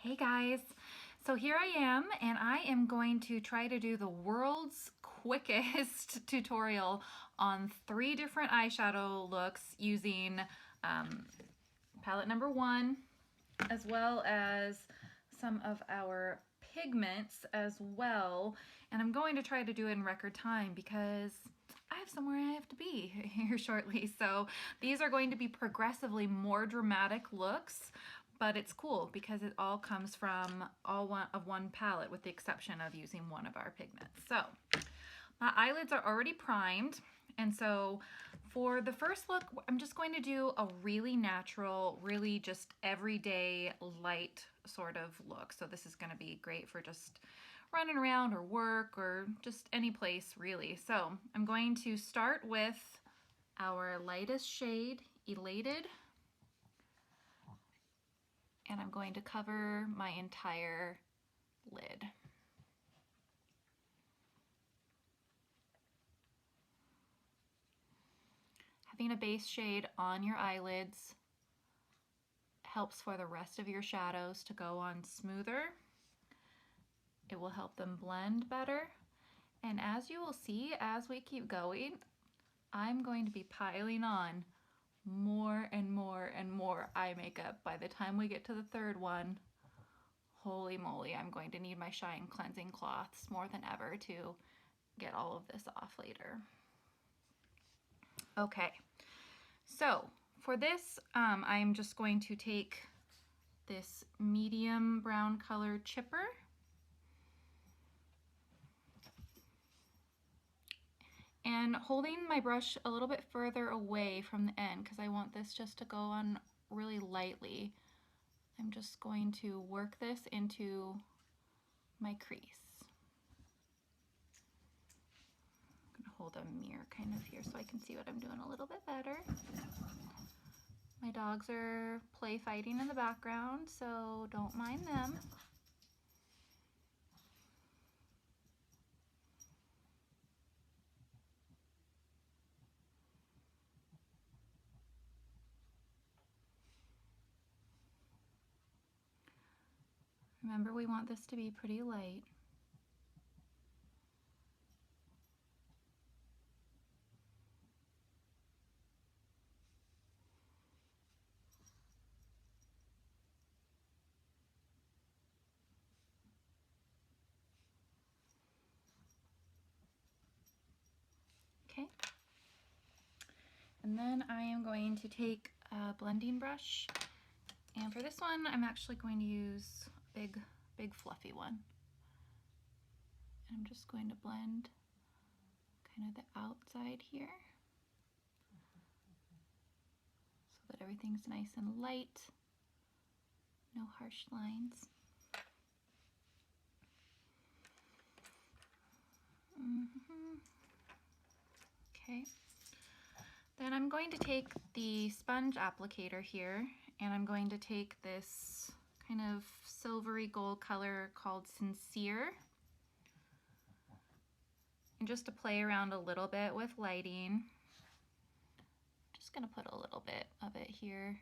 Hey guys, so here I am and I am going to try to do the world's quickest tutorial on 3 different eyeshadow looks using palette number 1 as well as some of our pigments as well, and I'm going to try to do it in record time because I have somewhere I have to be here shortly. So these are going to be progressively more dramatic looks, but it's cool because it all comes from one palette with the exception of using one of our pigments. So my eyelids are already primed, and so for the first look, I'm just going to do a really natural, really just everyday light sort of look. So this is going to be great for just running around or work or just any place really. So I'm going to start with our lightest shade, Elated, and I'm going to cover my entire lid. Having a base shade on your eyelids helps for the rest of your shadows to go on smoother. It will help them blend better. And as you will see, as we keep going, I'm going to be piling on more and more and more eye makeup. By the time we get to the third one, holy moly, I'm going to need my Shine cleansing cloths more than ever to get all of this off later. Okay, so for this, I'm just going to take this medium brown color chipper and holding my brush a little bit further away from the end because I want this just to go on really lightly. I'm just going to work this into my crease. I'm going to hold a mirror kind of here so I can see what I'm doing a little bit better. My dogs are play fighting in the background, so don't mind them. Remember, we want this to be pretty light. Okay. And then I am going to take a blending brush, and for this one I'm actually going to use a big fluffy one. And I'm just going to blend kind of the outside here so that everything's nice and light, no harsh lines. Okay. Then I'm going to take the sponge applicator here, and I'm going to take this kind of silvery gold color called Sincere, and just to play around a little bit with lighting, just going to put a little bit of it here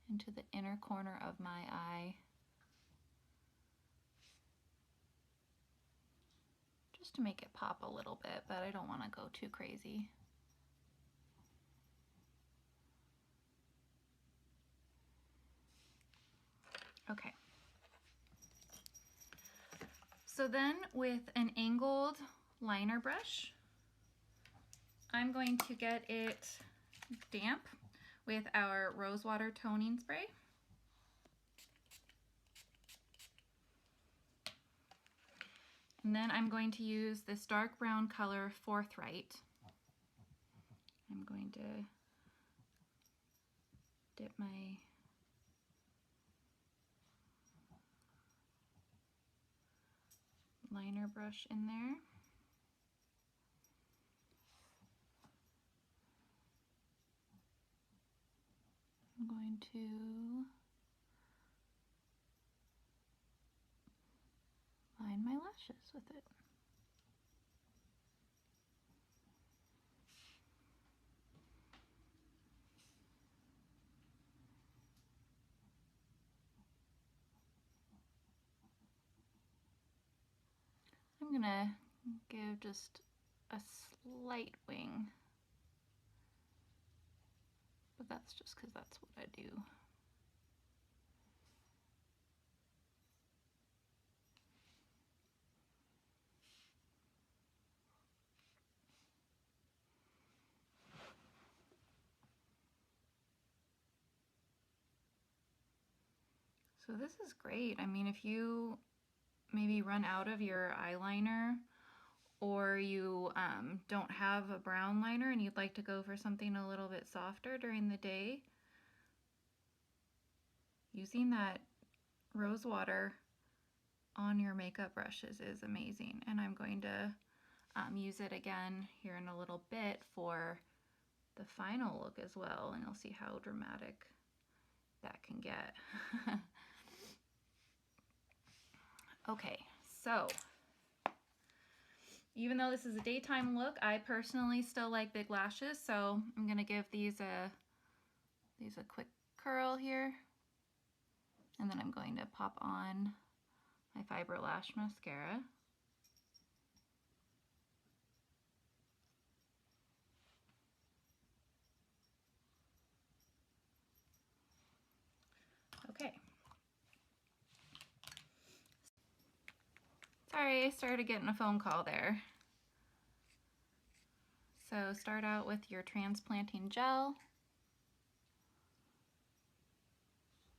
into the inner corner of my eye, just to make it pop a little bit, but I don't want to go too crazy. Okay. So then with an angled liner brush, I'm going to get it damp with our Rosewater toning spray. And then I'm going to use this dark brown color Forthright. I'm going to dip my liner brush in there. I'm going to line my lashes with it. gonna give just a slight wing, but that's just because that's what I do. So this is great. I mean, if you maybe run out of your eyeliner, or you don't have a brown liner and you'd like to go for something a little bit softer during the day, using that rose water on your makeup brushes is amazing. And I'm going to use it again here in a little bit for the final look as well, and you'll see how dramatic that can get. Okay, so even though this is a daytime look, I personally still like big lashes, so I'm gonna give these a quick curl here, and then I'm going to pop on my Fiber Lash mascara. Okay. Sorry, I started getting a phone call there. So start out with your transplanting gel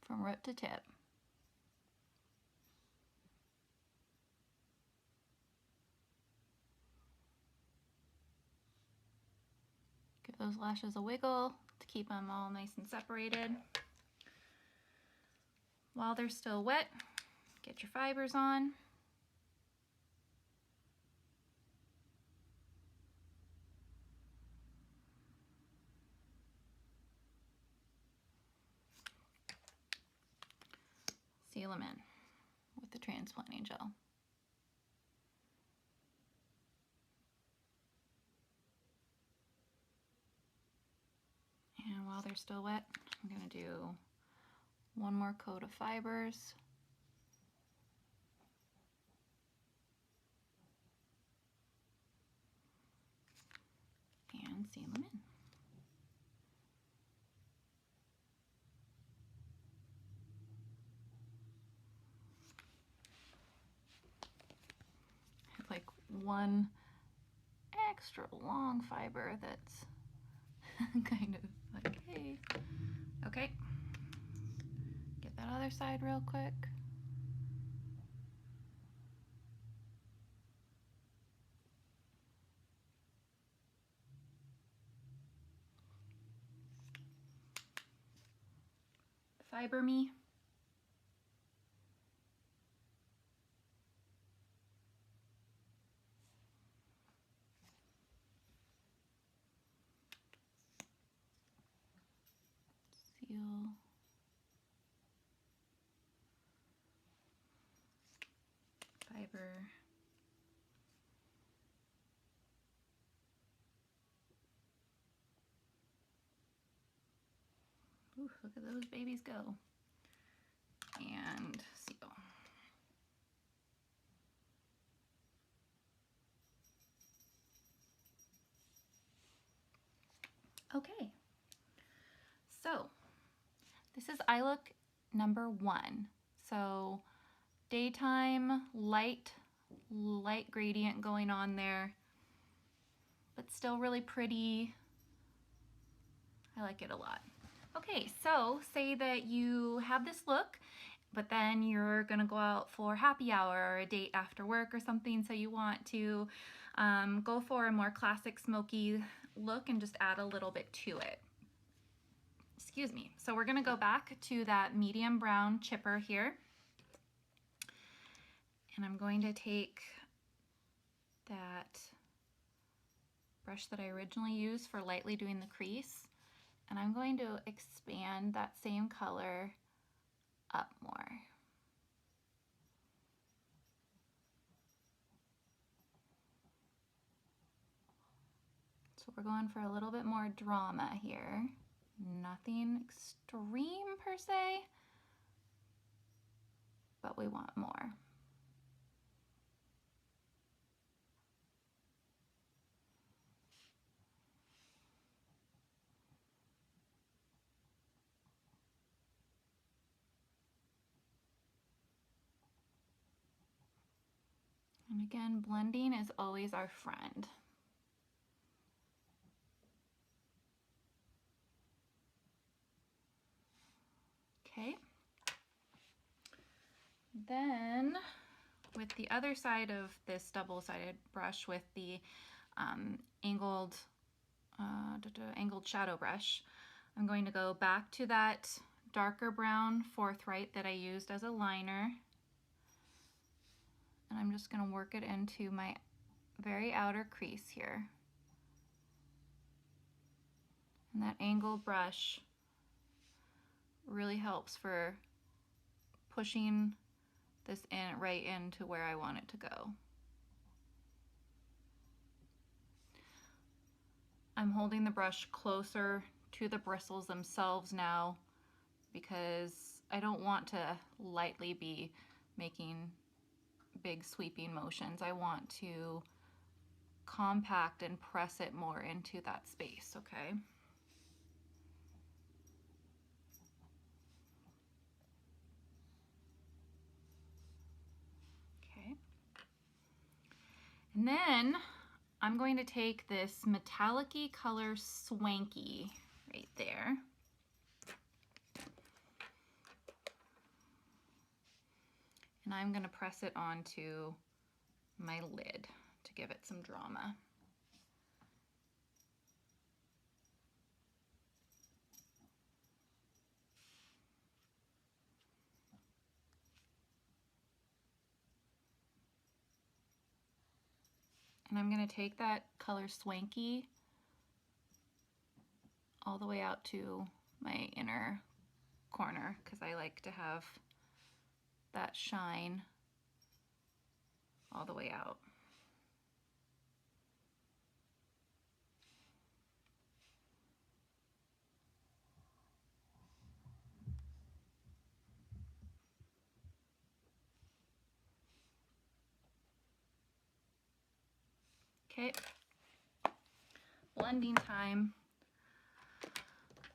from root to tip. Give those lashes a wiggle to keep them all nice and separated. While they're still wet, get your fibers on. Seal them in with the transplanting gel. And while they're still wet, I'm going to do one more coat of fibers. And seal them in. I have like one extra long fiber that's kind of like, hey. Okay, get that other side real quick. Fiber me. Seal. Fiber. Ooh, look at those babies go. And seal. Okay, so this is eye look number 1. So daytime, light gradient going on there, but still really pretty. I like it a lot. Okay, so say that you have this look, but then you're gonna go out for happy hour or a date after work or something, so you want to go for a more classic smoky look and just add a little bit to it. Excuse me. So we're gonna go back to that medium brown chipper here, and I'm going to take that brush that I originally used for lightly doing the crease, and I'm going to expand that same color up more. So we're going for a little bit more drama here. Nothing extreme per se, but we want more. And again, blending is always our friend. Okay. Then with the other side of this double-sided brush with the angled shadow brush, I'm going to go back to that darker brown forthright that I used as a liner, and I'm just going to work it into my very outer crease here. And that angled brush really helps for pushing this in right into where I want it to go. I'm holding the brush closer to the bristles themselves now because I don't want to lightly be making big sweeping motions. I want to compact and press it more into that space, okay? Okay. And then I'm going to take this metallic-y color Swanky right there. And I'm going to press it onto my lid to give it some drama. And I'm going to take that color Swanky all the way out to my inner corner because I like to have that shine all the way out. Okay, blending time.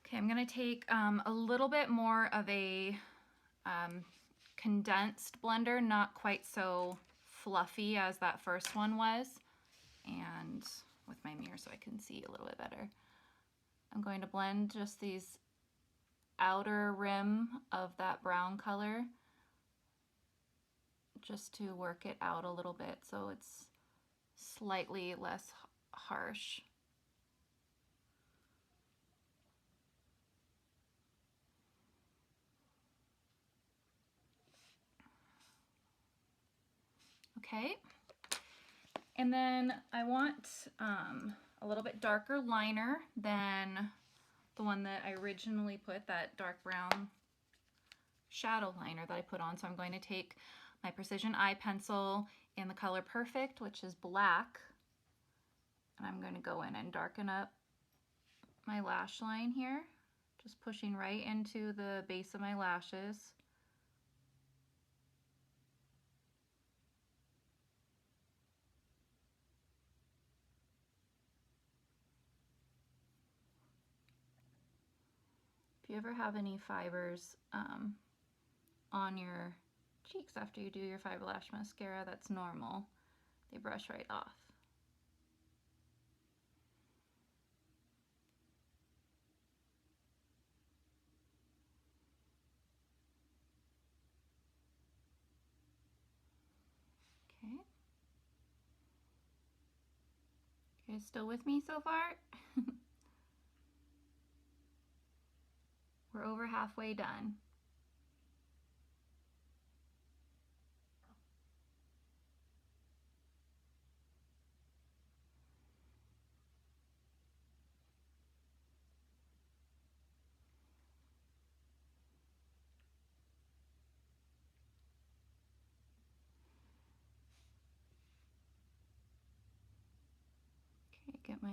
Okay, I'm gonna take a little bit more of a condensed blender, not quite so fluffy as that first one was, and with my mirror so I can see a little bit better. I'm going to blend just these outer rim of that brown color just to work it out a little bit so it's slightly less harsh. Okay, and then I want a little bit darker liner than the one that I originally put, that dark brown shadow liner that I put on. So I'm going to take my Precision Eye pencil in the color Perfect, which is black, and I'm going to go in and darken up my lash line here, just pushing right into the base of my lashes. If you ever have any fibers on your cheeks after you do your fiber lash mascara, that's normal. They brush right off. Okay. You guys still with me so far? We're over halfway done. Okay, get my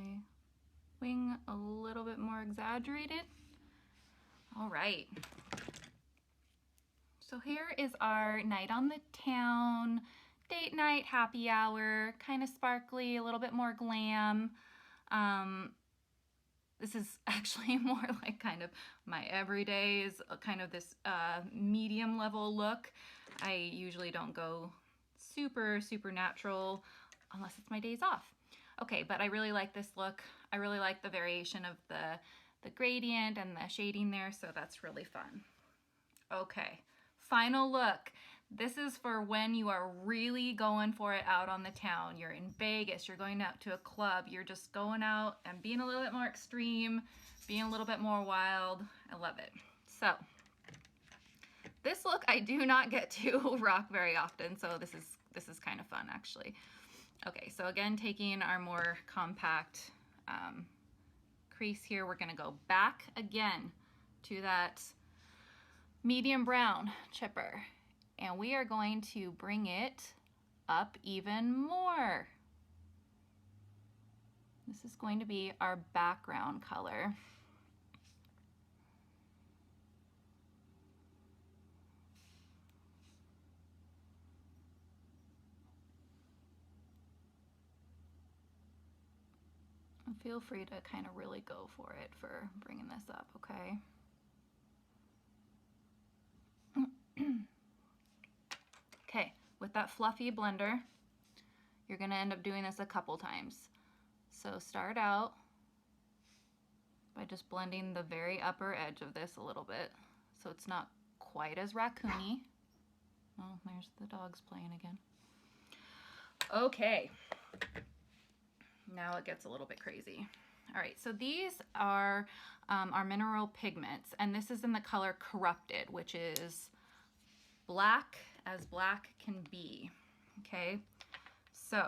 wing a little bit more exaggerated. All right. So here is our night on the town, date night, happy hour, kind of sparkly, a little bit more glam. This is actually more like kind of my everyday is kind of this medium level look. I usually don't go super, super natural, unless it's my days off. Okay, but I really like this look. I really like the variation of the gradient and the shading there, so that's really fun. Okay, final look. This is for when you are really going for it out on the town. You're in Vegas, you're going out to a club, you're just going out and being a little bit more extreme, being a little bit more wild. I love it. So this look I do not get to rock very often, so this is kind of fun actually. Okay, so again, taking our more compact crease here, we're gonna go back again to that medium brown chipper, and we are going to bring it up even more. This is going to be our background color. Feel free to kind of really go for it for bringing this up, okay? Okay, with that fluffy blender, you're gonna end up doing this a couple times. So start out by just blending the very upper edge of this a little bit so it's not quite as raccoony. Oh, there's the dogs playing again. Okay. Now it gets a little bit crazy. All right, so these are our mineral pigments, and this is in the color Currupted, which is black as black can be, okay? So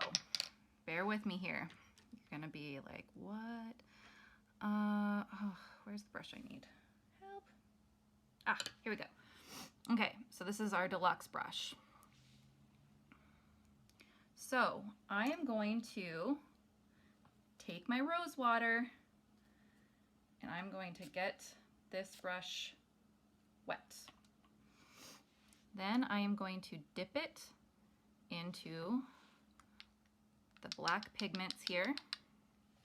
bear with me here. You're gonna be like, what? Oh, where's the brush I need? Help. Ah, here we go. Okay, so this is our deluxe brush. So I am going to take my rose water and I'm going to get this brush wet. Then I am going to dip it into the black pigments here.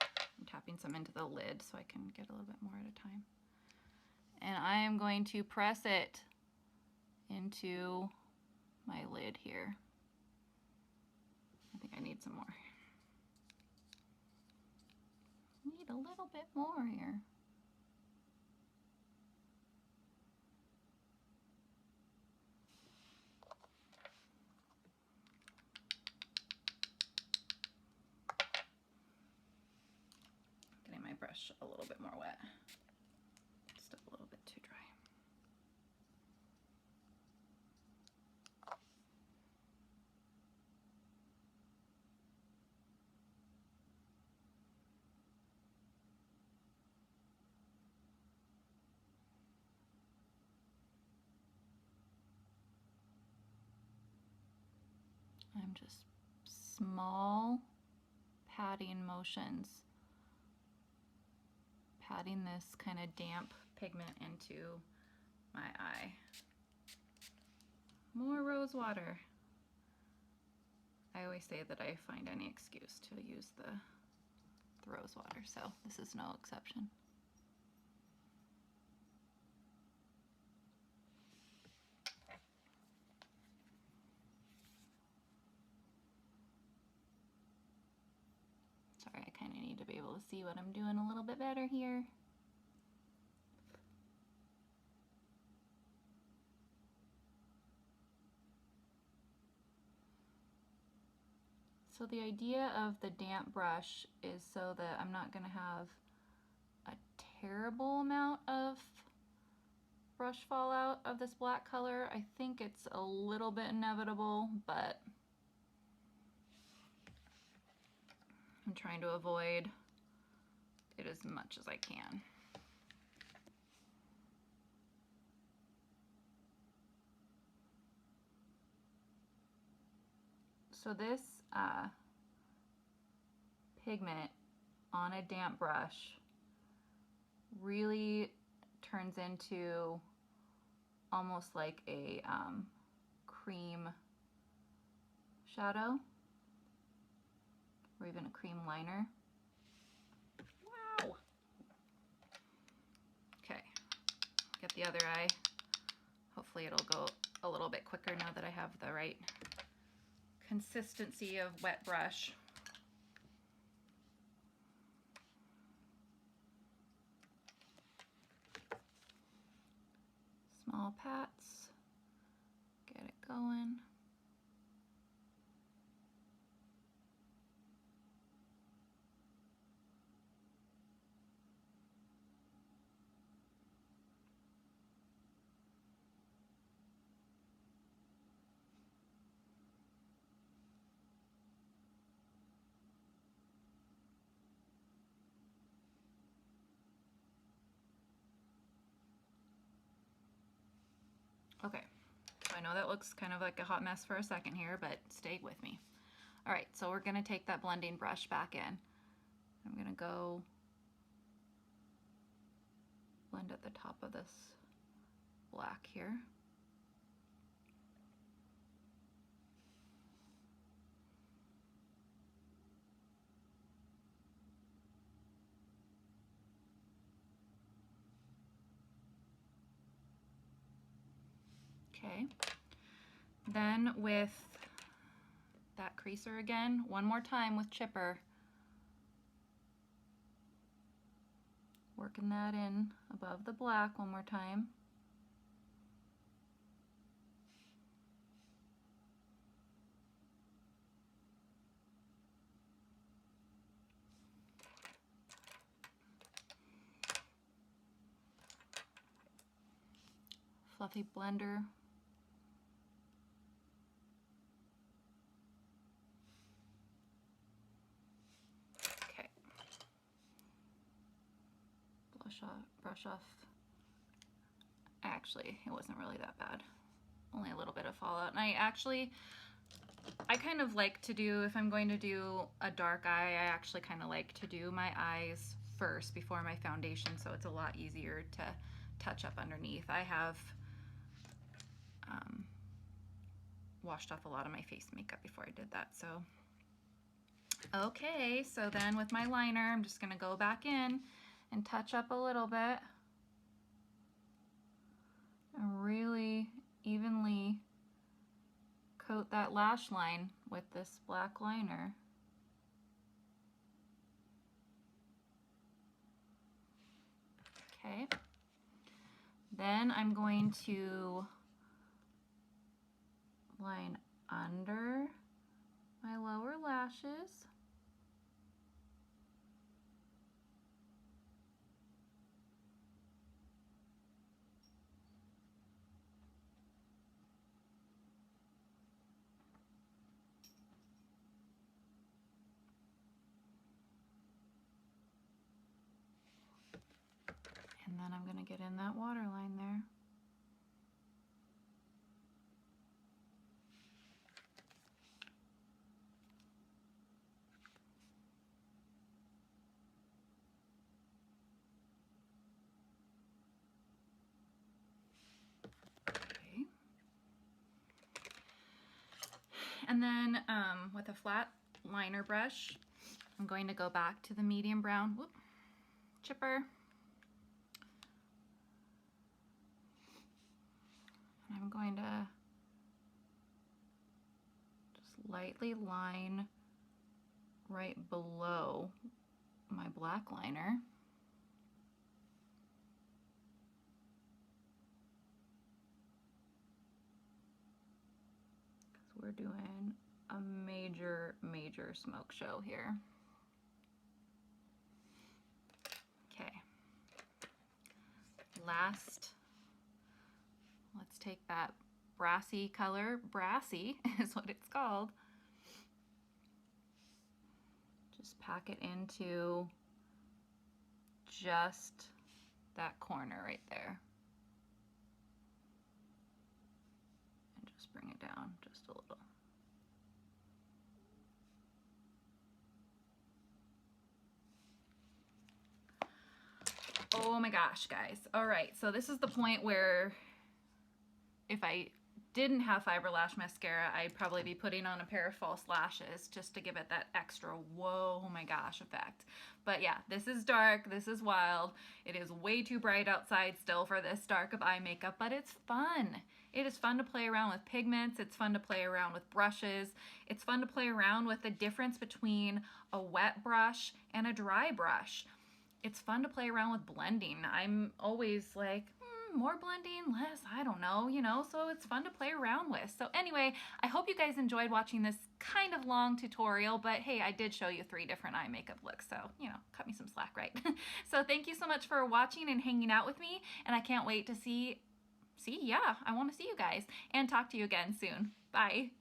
I'm tapping some into the lid so I can get a little bit more at a time. And I am going to press it into my lid here. I think I need some more. Need a little bit more here. Getting my brush a little bit more wet. Still a little bit too dry. I'm just small patting motions, patting this kind of damp pigment into my eye. More rose water. I always say that I find any excuse to use the rose water, so this is no exception. Sorry, I kind of need to be able to see what I'm doing a little bit better here. So the idea of the damp brush is so that I'm not going to have a terrible amount of brush fallout of this black color. I think it's a little bit inevitable, but I'm trying to avoid it as much as I can. So this pigment on a damp brush really turns into almost like a cream shadow or even a cream liner. Wow. Okay, get the other eye. Hopefully it'll go a little bit quicker now that I have the right consistency of wet brush. Small pats, get it going. Okay, so I know that looks kind of like a hot mess for a second here, but stay with me. All right, so we're gonna take that blending brush back in. I'm gonna go blend at the top of this black here. Okay, then with that creaser again, one more time with chipper. Working that in above the black one more time. Fluffy blender. Okay. Brush off. Actually, it wasn't really that bad. Only a little bit of fallout. And I kind of like to do, if I'm going to do a dark eye, I actually kind of like to do my eyes first before my foundation, so it's a lot easier to touch up underneath. I have washed off a lot of my face makeup before I did that, so. Okay, so then with my liner, I'm just gonna go back in and touch up a little bit. And really evenly coat that lash line with this black liner. Okay. Then I'm going to line under my lower lashes. And then I'm going to get in that waterline there. Okay. And then with a flat liner brush, I'm going to go back to the medium brown chipper. I'm going to just lightly line right below my black liner. Because we're doing a major, major smoke show here. Okay. Last, let's take that brassy color. Brassy is what it's called. Just pack it into just that corner right there. And just bring it down just a little. Oh my gosh, guys. All right, so this is the point where if I didn't have fiber lash mascara, I'd probably be putting on a pair of false lashes just to give it that extra whoa, oh my gosh effect. But yeah, this is dark, this is wild. It is way too bright outside still for this dark of eye makeup, but it's fun. It is fun to play around with pigments. It's fun to play around with brushes. It's fun to play around with the difference between a wet brush and a dry brush. It's fun to play around with blending. I'm always like, more blending, less, I don't know, you know, so it's fun to play around with. So anyway, I hope you guys enjoyed watching this kind of long tutorial, but hey, I did show you 3 different eye makeup looks, so, you know, cut me some slack, right? So thank you so much for watching and hanging out with me, and I can't wait to I want to see you guys and talk to you again soon. Bye.